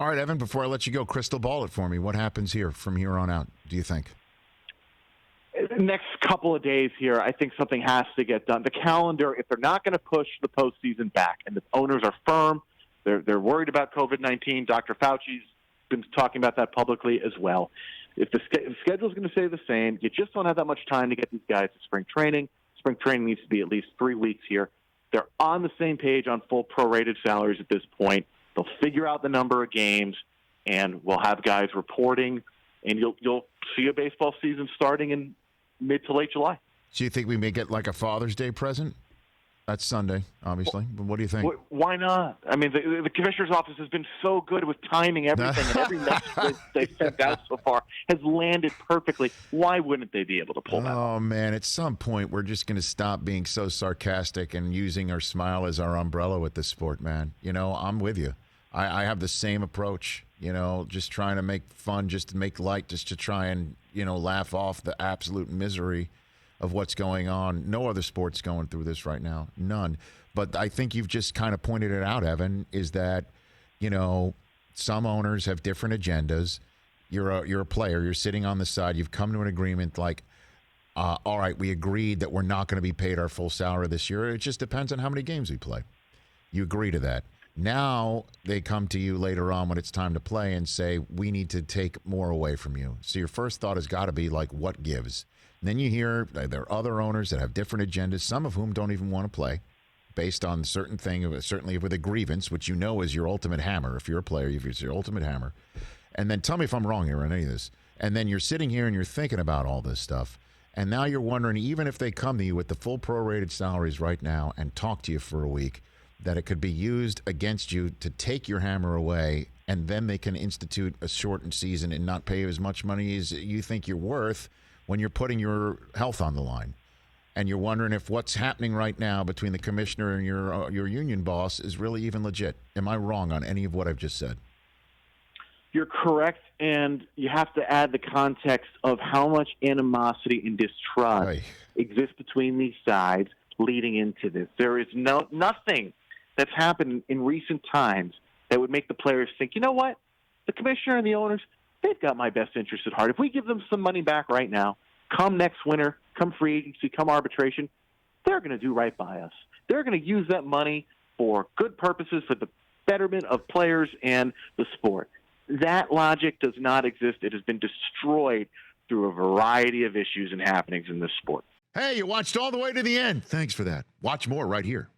All right, Evan, before I let you go, crystal ball it for me. What happens here from here on out, do you think? Next couple of days here, I think something has to get done. The calendar, if they're not going to push the postseason back, and the owners are firm, they're worried about COVID-19. Dr. Fauci's been talking about that publicly as well. If the schedule is going to stay the same, you just don't have that much time to get these guys to spring training. Spring training needs to be at least 3 weeks here. They're on the same page on full prorated salaries at this point. They'll figure out the number of games, and we'll have guys reporting, and you'll see a baseball season starting in mid to late July. So you think we may get like a Father's Day present? That's Sunday, obviously. But what do you think? Why not? I mean, the commissioner's office has been so good with timing everything, and every message they've sent out so far has landed perfectly. Why wouldn't they be able to pull that off? Oh, man, at some point we're just going to stop being so sarcastic and using our smile as our umbrella with this sport, man. You know, I'm with you. I have the same approach, you know, just trying to make fun, just to make light, just to try and, you know, laugh off the absolute misery of what's going on. No other sport's going through this right now. None. But I think you've just kind of pointed it out, Evan, is that, you know, some owners have different agendas. You're a player. You're sitting on the side. You've come to an agreement like, all right, we agreed that we're not going to be paid our full salary this year. It just depends on how many games we play. You agree to that. Now they come to you later on when it's time to play and say, we need to take more away from you. So your first thought has got to be like, what gives? And then you hear there are other owners that have different agendas, some of whom don't even want to play based on certain thing, certainly with a grievance, which you know is your ultimate hammer. If you're a player, it's your ultimate hammer. And then tell me if I'm wrong here on any of this. And then you're sitting here and you're thinking about all this stuff. And now you're wondering, even if they come to you with the full prorated salaries right now and talk to you for a week, that it could be used against you to take your hammer away, and then they can institute a shortened season and not pay you as much money as you think you're worth when you're putting your health on the line. And you're wondering if what's happening right now between the commissioner and your union boss is really even legit. Am I wrong on any of what I've just said? You're correct, and you have to add the context of how much animosity and distrust exists between these sides leading into this. There is nothing that's happened in recent times that would make the players think, you know what, the commissioner and the owners, they've got my best interest at heart. If we give them some money back right now, come next winter, come free agency, come arbitration, they're going to do right by us. They're going to use that money for good purposes, for the betterment of players and the sport. That logic does not exist. It has been destroyed through a variety of issues and happenings in this sport. Hey, you watched all the way to the end. Thanks for that. Watch more right here.